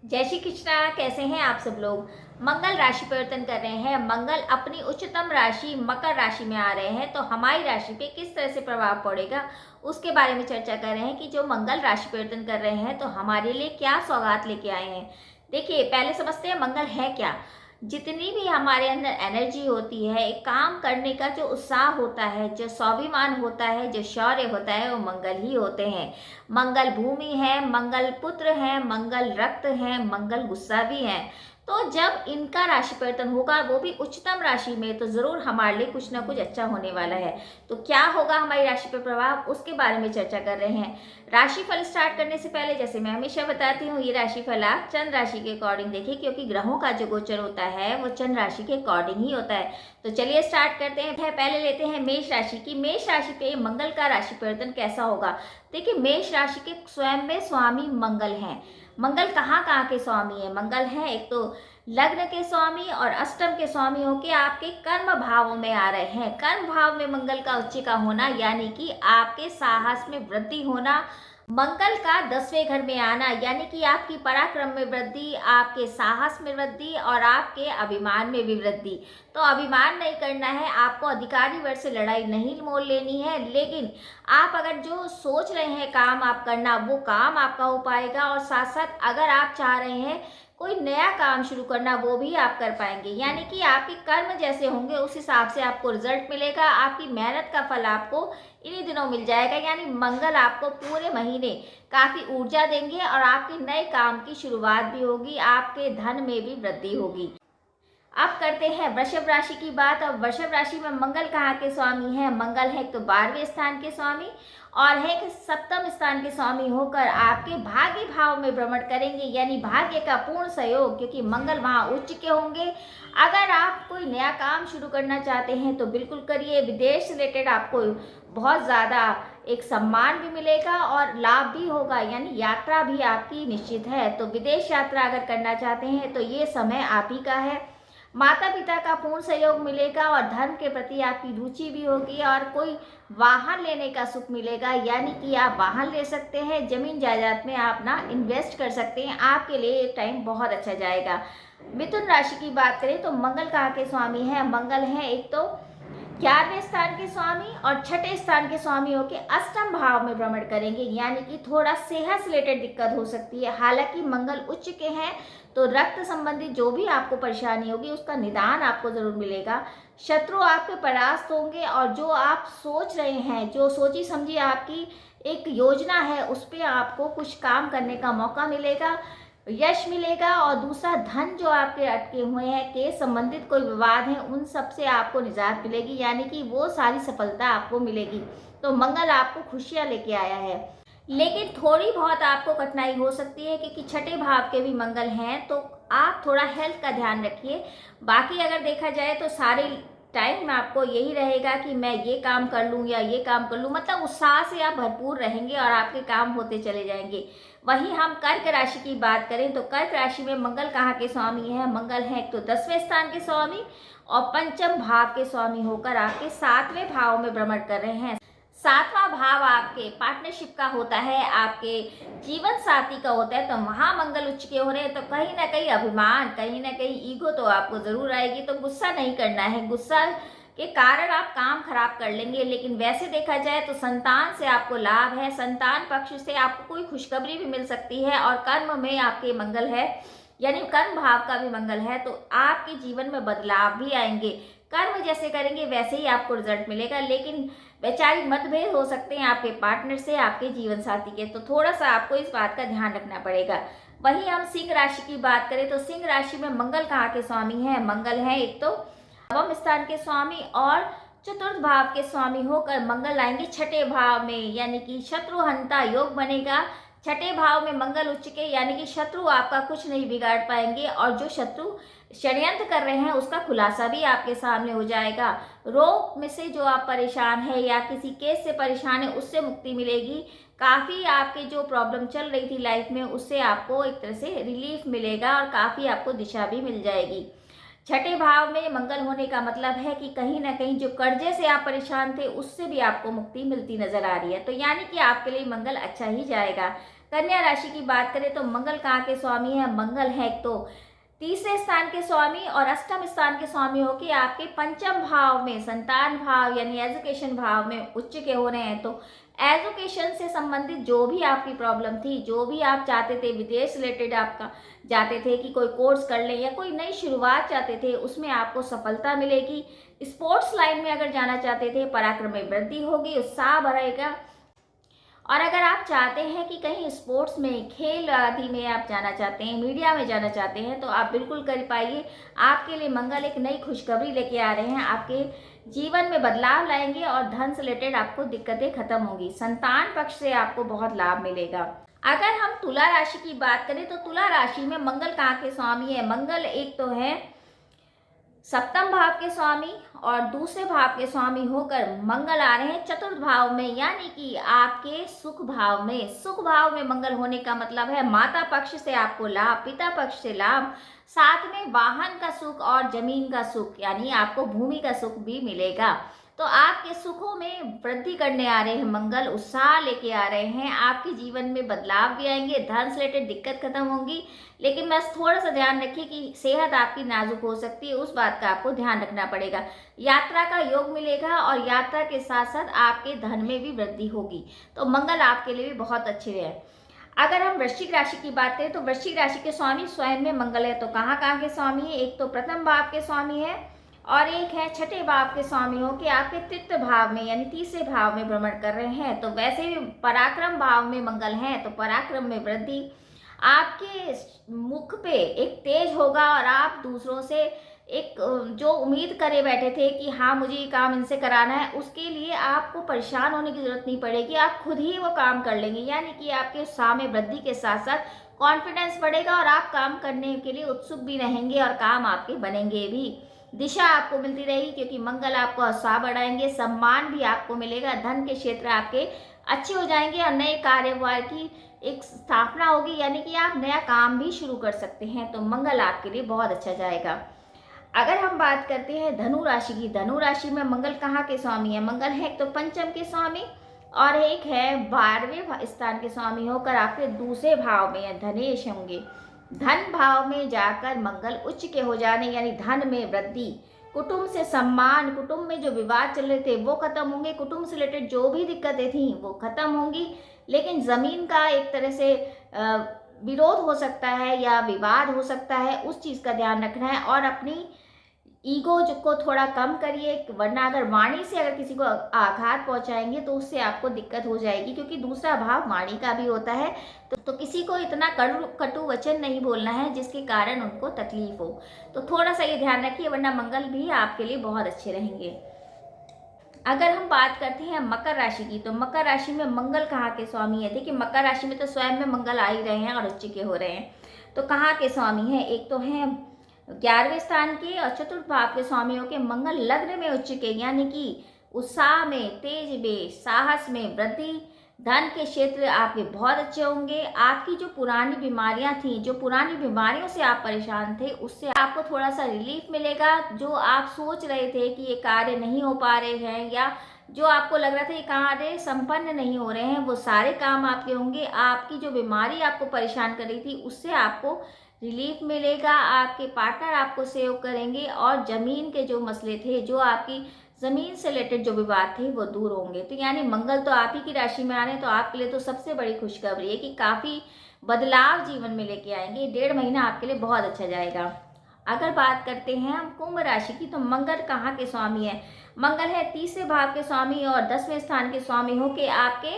जय श्री कृष्णा। कैसे हैं आप सब लोग। मंगल राशि परिवर्तन कर रहे हैं। मंगल अपनी उच्चतम राशि मकर राशि में आ रहे हैं, तो हमारी राशि पे किस तरह से प्रभाव पड़ेगा उसके बारे में चर्चा कर रहे हैं कि जो मंगल राशि परिवर्तन कर रहे हैं तो हमारे लिए क्या सौगात लेके आए हैं। देखिए, पहले समझते हैं मंगल है क्या। जितनी भी हमारे अंदर एनर्जी होती है, एक काम करने का जो उत्साह होता है, जो स्वाभिमान होता है, जो शौर्य होता है, वो मंगल ही होते हैं। मंगल भूमि है, मंगल पुत्र है, मंगल रक्त है, मंगल गुस्सा भी है। तो जब इनका राशि परिवर्तन होगा, वो भी उच्चतम राशि में, तो जरूर हमारे लिए कुछ ना कुछ अच्छा होने वाला है। तो क्या होगा हमारी राशि पर प्रभाव, उसके बारे में चर्चा कर रहे हैं। राशिफल स्टार्ट करने से पहले जैसे मैं हमेशा बताती हूँ, ये राशिफल आप चंद्र राशि के अकॉर्डिंग देखिए, क्योंकि ग्रहों का जो गोचर होता है वो चंद्र राशि के अकॉर्डिंग ही होता है। तो चलिए स्टार्ट करते हैं। पहले लेते हैं मेष राशि की। मेष राशि पे मंगल का राशि परिवर्तन कैसा होगा। देखिए, मेष राशि के स्वयं में स्वामी मंगल हैं। मंगल कहाँ कहाँ के स्वामी है। मंगल है एक तो लग्न के स्वामी और अष्टम के स्वामी होके आपके कर्म भावों में आ रहे हैं। कर्म भाव में मंगल का उच्च का होना यानी कि आपके साहस में वृद्धि होना, मंगल का 10वें घर में आना यानी कि आपकी पराक्रम में वृद्धि, आपके साहस में वृद्धि और आपके अभिमान में भी वृद्धि। तो अभिमान नहीं करना है, आपको अधिकारी वर्ग से लड़ाई नहीं मोल लेनी है, लेकिन आप अगर जो सोच रहे हैं काम आप करना, वो काम आपका हो पाएगा। और साथ साथ अगर आप चाह रहे हैं कोई नया काम शुरू करना, वो भी आप कर पाएंगे। यानी कि आपके कर्म जैसे होंगे उस हिसाब से आपको रिजल्ट मिलेगा। आपकी मेहनत का फल आपको इन्हीं दिनों मिल जाएगा। यानी मंगल आपको पूरे महीने काफ़ी ऊर्जा देंगे और आपके नए काम की शुरुआत भी होगी, आपके धन में भी वृद्धि होगी। अब करते हैं वृषभ राशि की बात। और वृषभ राशि में मंगल कहाँ के स्वामी हैं। मंगल है तो 12वें स्थान के स्वामी और है कि 7वें स्थान के स्वामी होकर आपके भाग्य भाव में भ्रमण करेंगे, यानी भाग्य का पूर्ण सहयोग, क्योंकि मंगल वहाँ उच्च के होंगे। अगर आप कोई नया काम शुरू करना चाहते हैं तो बिल्कुल करिए। विदेश से रिलेटेड आपको बहुत ज़्यादा एक सम्मान भी मिलेगा और लाभ भी होगा, यानी यात्रा भी आपकी निश्चित है। तो विदेश यात्रा अगर करना चाहते हैं तो ये समय आप ही का है। माता पिता का पूर्ण सहयोग मिलेगा और धर्म के प्रति आपकी रुचि भी होगी और कोई वाहन लेने का सुख मिलेगा, यानी कि आप वाहन ले सकते हैं, जमीन जायदाद में आप ना इन्वेस्ट कर सकते हैं। आपके लिए ये टाइम बहुत अच्छा जाएगा। मिथुन राशि की बात करें तो मंगल कहाँ के स्वामी हैं। मंगल हैं एक तो 11वें स्थान के स्वामी और 6ठे स्थान के स्वामी होकर अष्टम भाव में भ्रमण करेंगे, यानी कि थोड़ा सेहत से रिलेटेड दिक्कत हो सकती है। हालांकि मंगल उच्च के हैं तो रक्त संबंधी जो भी आपको परेशानी होगी उसका निदान आपको जरूर मिलेगा। शत्रु आपके परास्त होंगे और जो आप सोच रहे हैं, जो सोची समझी आपकी एक योजना है, उस पर आपको कुछ काम करने का मौका मिलेगा, यश मिलेगा। और दूसरा, धन जो आपके अटके हुए हैं, केस संबंधित कोई विवाद है, उन सब से आपको निजात मिलेगी, यानी कि वो सारी सफलता आपको मिलेगी। तो मंगल आपको खुशियां लेके आया है, लेकिन थोड़ी बहुत आपको कठिनाई हो सकती है क्योंकि 6ठे भाव के भी मंगल हैं। तो आप थोड़ा हेल्थ का ध्यान रखिए। बाकी अगर देखा जाए तो सारे टाइम में आपको यही रहेगा कि मैं ये काम कर लूँ या ये काम कर लूँ, मतलब उत्साह से आप भरपूर रहेंगे और आपके काम होते चले जाएंगे। वहीं हम कर्क राशि की बात करें तो कर्क राशि में मंगल कहाँ के स्वामी है। मंगल है एक तो 10वें स्थान के स्वामी और पंचम भाव के स्वामी होकर आपके 7वें भाव में भ्रमण कर रहे हैं। 7वां भाव आपके पार्टनरशिप का होता है, आपके जीवन साथी का होता है। तो वहाँ मंगल उच्च के हो रहे हैं तो कहीं ना कहीं अभिमान, कहीं ना कहीं ईगो तो आपको जरूर आएगी। तो गुस्सा नहीं करना है, गुस्सा के कारण आप काम खराब कर लेंगे। लेकिन वैसे देखा जाए तो संतान से आपको लाभ है, संतान पक्ष से आपको कोई खुशखबरी भी मिल सकती है। और कर्म में आपके मंगल है, यानी कर्म भाव का भी मंगल है, तो आपके जीवन में बदलाव भी आएंगे। कर्म जैसे करेंगे वैसे ही आपको रिजल्ट मिलेगा, लेकिन वैचारिक मतभेद हो सकते हैं आपके पार्टनर से, आपके जीवन साथी के, तो थोड़ा सा आपको इस बात का ध्यान रखना पड़ेगा। वहीं हम सिंह राशि की बात करें तो सिंह राशि में मंगल कहाँ के स्वामी हैं। मंगल है एक तो 9वें स्थान के स्वामी और चतुर्थ भाव के स्वामी होकर मंगल आएंगे 6ठे भाव में, यानी कि शत्रुहंता योग बनेगा। 6ठे भाव में मंगल उच्च के, यानी कि शत्रु आपका कुछ नहीं बिगाड़ पाएंगे और जो शत्रु षड्यंत्र कर रहे हैं उसका खुलासा भी आपके सामने हो जाएगा। रोग में से जो आप परेशान है या किसी केस से परेशान है उससे मुक्ति मिलेगी। काफ़ी आपके जो प्रॉब्लम चल रही थी लाइफ में उससे आपको एक तरह से रिलीफ मिलेगा और काफ़ी आपको दिशा भी मिल जाएगी। 6ठे भाव में मंगल होने का मतलब है कि कहीं ना कहीं जो कर्जे से आप परेशान थे उससे भी आपको मुक्ति मिलती नजर आ रही है। तो यानी कि आपके लिए मंगल अच्छा ही जाएगा। कन्या राशि की बात करें तो मंगल कहाँ के स्वामी है? मंगल है तो तीसरे स्थान के स्वामी और अष्टम स्थान के स्वामी होके आपके पंचम भाव में, संतान भाव यानी एजुकेशन भाव में उच्च के हो रहे हैं। तो एजुकेशन से संबंधित जो भी आपकी प्रॉब्लम थी, जो भी आप चाहते थे, विदेश रिलेटेड आपका चाहते थे कि कोई कोर्स कर लें या कोई नई शुरुआत चाहते थे, उसमें आपको सफलता मिलेगी। स्पोर्ट्स लाइन में अगर जाना चाहते थे, पराक्रम में वृद्धि होगी, उत्साह बढ़ेगा। और अगर आप चाहते हैं कि कहीं स्पोर्ट्स में, खेल आदि में आप जाना चाहते हैं, मीडिया में जाना चाहते हैं, तो आप बिल्कुल कर पाइए। आपके लिए मंगल एक नई खुशखबरी लेके आ रहे हैं, आपके जीवन में बदलाव लाएंगे और धन से रिलेटेड आपको दिक्कतें खत्म होंगी। संतान पक्ष से आपको बहुत लाभ मिलेगा। अगर हम तुला राशि की बात करें तो तुला राशि में मंगल कहाँ के स्वामी है? मंगल एक तो है सप्तम भाव के स्वामी और दूसरे भाव के स्वामी होकर मंगल आ रहे हैं चतुर्थ भाव में, यानी कि आपके सुख भाव में। सुख भाव में मंगल होने का मतलब है माता पक्ष से आपको लाभ, पिता पक्ष से लाभ, साथ में वाहन का सुख और जमीन का सुख यानी आपको भूमि का सुख भी मिलेगा। तो आपके सुखों में वृद्धि करने आ रहे हैं मंगल, उत्साह लेके आ रहे हैं, आपके जीवन में बदलाव भी आएंगे, धन से रिलेटेड दिक्कत खत्म होंगी। लेकिन बस थोड़ा सा ध्यान रखिए कि सेहत आपकी नाजुक हो सकती है, उस बात का आपको ध्यान रखना पड़ेगा। यात्रा का योग मिलेगा और यात्रा के साथ साथ आपके धन में भी वृद्धि होगी। तो मंगल आपके लिए भी बहुत अच्छे है। अगर हम वृश्चिक राशि की बात करें तो वृश्चिक राशि के स्वामी स्वयं में मंगल है। तो कहाँ कहाँ के स्वामी है? एक तो प्रथम भाव के स्वामी है और एक है छठे भाव के स्वामी हो कि आपके तृतीय भाव में यानी तीसरे भाव में भ्रमण कर रहे हैं। तो वैसे भी पराक्रम भाव में मंगल है, तो पराक्रम में वृद्धि, आपके मुख पे एक तेज होगा और आप दूसरों से एक जो उम्मीद करे बैठे थे कि हाँ मुझे ये काम इनसे कराना है, उसके लिए आपको परेशान होने की जरूरत नहीं पड़ेगी, आप खुद ही वो काम कर लेंगे। यानी कि आपके उत्साह में वृद्धि के साथ साथ कॉन्फिडेंस बढ़ेगा और आप काम करने के लिए उत्सुक भी रहेंगे और काम आपके बनेंगे भी। दिशा आपको मिलती रहेगी क्योंकि मंगल आपको उत्साह बढ़ाएंगे, सम्मान भी आपको मिलेगा, धन के क्षेत्र आपके अच्छे हो जाएंगे और नए कार्यभार की एक स्थापना होगी, यानी कि आप नया काम भी शुरू कर सकते हैं। तो मंगल आपके लिए बहुत अच्छा जाएगा। अगर हम बात करते हैं धनु राशि की, धनु राशि में मंगल कहाँ के स्वामी है? मंगल है एक तो पंचम के स्वामी और एक है 12वें स्थान के स्वामी होकर आपके दूसरे भाव में है, धनेश होंगे। धन भाव में जाकर मंगल उच्च के हो जाने यानी धन में वृद्धि, कुटुंब से सम्मान, कुटुंब में जो विवाद चल रहे थे वो खत्म होंगे, कुटुंब से रिलेटेड जो भी दिक्कतें थी वो खत्म होंगी। लेकिन जमीन का एक तरह से विरोध हो सकता है या विवाद हो सकता है, उस चीज़ का ध्यान रखना है और अपनी ईगो को थोड़ा कम करिए, वरना अगर वाणी से अगर किसी को आघात पहुंचाएंगे तो उससे आपको दिक्कत हो जाएगी, क्योंकि दूसरा भाव वाणी का भी होता है। तो किसी को इतना कटु वचन नहीं बोलना है जिसके कारण उनको तकलीफ हो। तो थोड़ा सा ये ध्यान रखिए, वरना मंगल भी आपके लिए बहुत अच्छे रहेंगे। अगर हम बात करते हैं मकर राशि की, तो मकर राशि में मंगल कहाँ के स्वामी है? देखिए मकर राशि में तो स्वयं में मंगल आ ही रहे हैं और उच्च के हो रहे हैं। तो कहाँ के स्वामी हैं? एक तो हैं 11वें स्थान के और चतुर्थ भाव के स्वामियों के मंगल लग्न में उच्च के, यानी कि उत्साह में, तेज में, साहस में वृद्धि, धन के क्षेत्र आपके बहुत अच्छे होंगे। आपकी जो पुरानी बीमारियां थी, जो पुरानी बीमारियों से आप परेशान थे, उससे आपको थोड़ा सा रिलीफ मिलेगा। जो आप सोच रहे थे कि ये कार्य नहीं हो पा रहे हैं या जो आपको लग रहा था ये कार्य संपन्न नहीं हो रहे हैं, वो सारे काम आपके होंगे। आपकी जो बीमारी आपको परेशान कर रही थी उससे आपको रिलीफ मिलेगा, आपके पार्टनर आपको सहयोग करेंगे और ज़मीन के जो मसले थे, जो आपकी ज़मीन से रिलेटेड जो विवाद थे वो दूर होंगे। तो यानी मंगल तो आप ही की राशि में आ रहे हैं, तो आपके लिए तो सबसे बड़ी खुशखबरी है कि काफ़ी बदलाव जीवन में लेके आएंगे। 1.5 महीना आपके लिए बहुत अच्छा जाएगा। अगर बात करते हैं हम कुंभ राशि की, तो मंगल कहाँ के स्वामी है? मंगल है तीसरे भाव के स्वामी और 10वें स्थान के स्वामी हो के आपके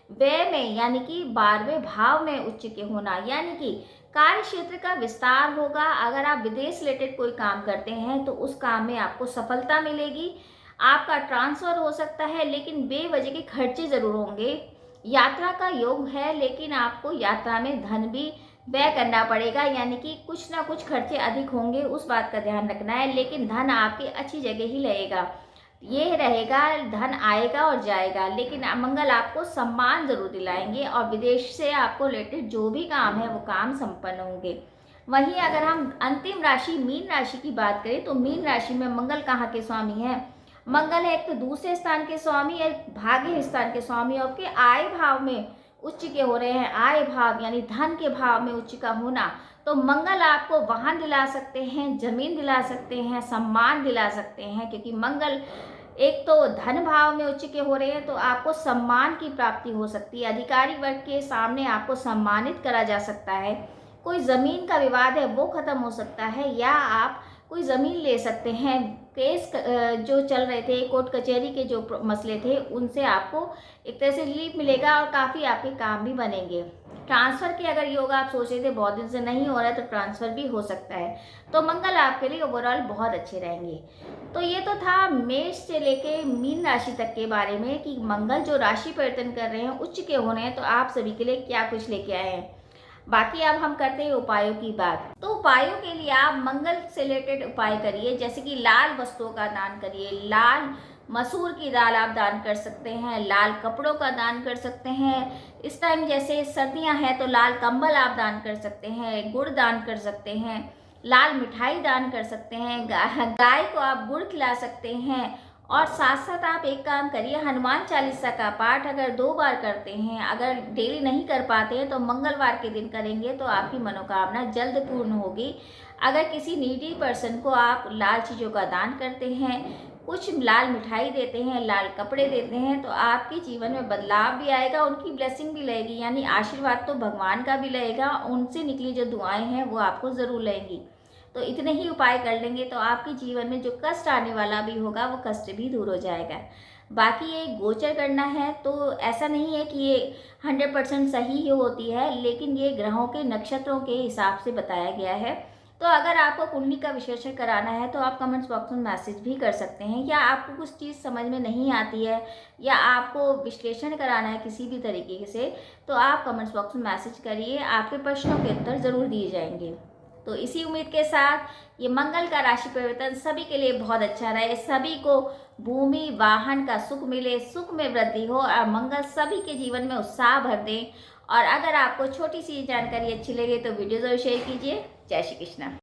व्यय में यानी कि 12वें भाव में उच्च के होना, यानी कि कार्य क्षेत्र का विस्तार होगा। अगर आप विदेश रिलेटेड कोई काम करते हैं तो उस काम में आपको सफलता मिलेगी। आपका ट्रांसफर हो सकता है, लेकिन बेवजह के खर्चे जरूर होंगे। यात्रा का योग है, लेकिन आपको यात्रा में धन भी व्यय करना पड़ेगा, यानी कि कुछ ना कुछ खर्चे अधिक होंगे, उस बात का ध्यान रखना है। लेकिन धन आपकी अच्छी जगह ही लगेगा, ये रहेगा, धन आएगा और जाएगा। लेकिन मंगल आपको सम्मान जरूर दिलाएंगे और विदेश से आपको रिलेटेड जो भी काम है वो काम संपन्न होंगे। वहीं अगर हम अंतिम राशि मीन राशि की बात करें, तो मीन राशि में मंगल कहाँ के स्वामी है? मंगल है एक तो दूसरे स्थान के स्वामी, एक भाग्य स्थान के स्वामी और के आय भाव में उच्च के हो रहे हैं, आय भाव यानी धन के भाव में उच्च का होना, तो मंगल आपको वाहन दिला सकते हैं, जमीन दिला सकते हैं, सम्मान दिला सकते हैं। क्योंकि मंगल एक तो धन भाव में उच्च के हो रहे हैं, तो आपको सम्मान की प्राप्ति हो सकती है, अधिकारी वर्ग के सामने आपको सम्मानित करा जा सकता है, कोई ज़मीन का विवाद है वो ख़त्म हो सकता है, या आप कोई ज़मीन ले सकते हैं। केस जो चल रहे थे, कोर्ट कचहरी के जो मसले थे, उनसे आपको एक तरह से रिलीफ मिलेगा और काफ़ी आपके काम भी बनेंगे। ट्रांसफ़र के अगर योग आप सोच रहे थे बहुत दिन से नहीं हो रहा है, तो ट्रांसफ़र भी हो सकता है। तो मंगल आपके लिए ओवरऑल बहुत अच्छे रहेंगे। तो ये तो था मेष से लेके मीन राशि तक के बारे में कि मंगल जो राशि परिवर्तन कर रहे हैं, उच्च के होने हैं, तो आप सभी के लिए क्या कुछ लेके आए हैं। बाकी अब हम करते हैं उपायों की बात। तो उपायों के लिए आप मंगल से रिलेटेड उपाय करिए, जैसे कि लाल वस्तुओं का दान करिए, लाल मसूर की दाल आप दान कर सकते हैं, लाल कपड़ों का दान कर सकते हैं। इस टाइम जैसे सर्दियां हैं तो लाल कंबल आप दान कर सकते हैं, गुड़ दान कर सकते हैं, लाल मिठाई दान कर सकते हैं, गाय को आप गुड़ खिला सकते हैं। और साथ साथ आप एक काम करिए, हनुमान चालीसा का पाठ अगर 2 बार करते हैं, अगर डेली नहीं कर पाते हैं तो मंगलवार के दिन करेंगे तो आपकी मनोकामना जल्द पूर्ण होगी। अगर किसी नीडी पर्सन को आप लाल चीज़ों का दान करते हैं, कुछ लाल मिठाई देते हैं, लाल कपड़े देते हैं, तो आपके जीवन में बदलाव भी आएगा, उनकी ब्लेसिंग भी लगेगी, यानी आशीर्वाद तो भगवान का भी लगेगा, उनसे निकली जो दुआएं हैं वो आपको ज़रूर लगेंगी। तो इतने ही उपाय कर लेंगे तो आपके जीवन में जो कष्ट आने वाला भी होगा वो कष्ट भी दूर हो जाएगा। बाकी ये गोचर करना है तो ऐसा नहीं है कि ये 100% सही ही होती है, लेकिन ये ग्रहों के नक्षत्रों के हिसाब से बताया गया है। तो अगर आपको कुंडली का विश्लेषण कराना है तो आप कमेंट्स बॉक्स में मैसेज भी कर सकते हैं, या आपको कुछ चीज़ समझ में नहीं आती है या आपको विश्लेषण कराना है किसी भी तरीके से, तो आप कमेंट्स बॉक्स में मैसेज करिए, आपके प्रश्नों के उत्तर ज़रूर दिए जाएंगे। तो इसी उम्मीद के साथ ये मंगल का राशि परिवर्तन सभी के लिए बहुत अच्छा रहे, सभी को भूमि वाहन का सुख मिले, सुख में वृद्धि हो और मंगल सभी के जीवन में उत्साह भर दे। और अगर आपको छोटी सी जानकारी अच्छी लगे तो वीडियो जरूर शेयर कीजिए। जय श्री कृष्ण।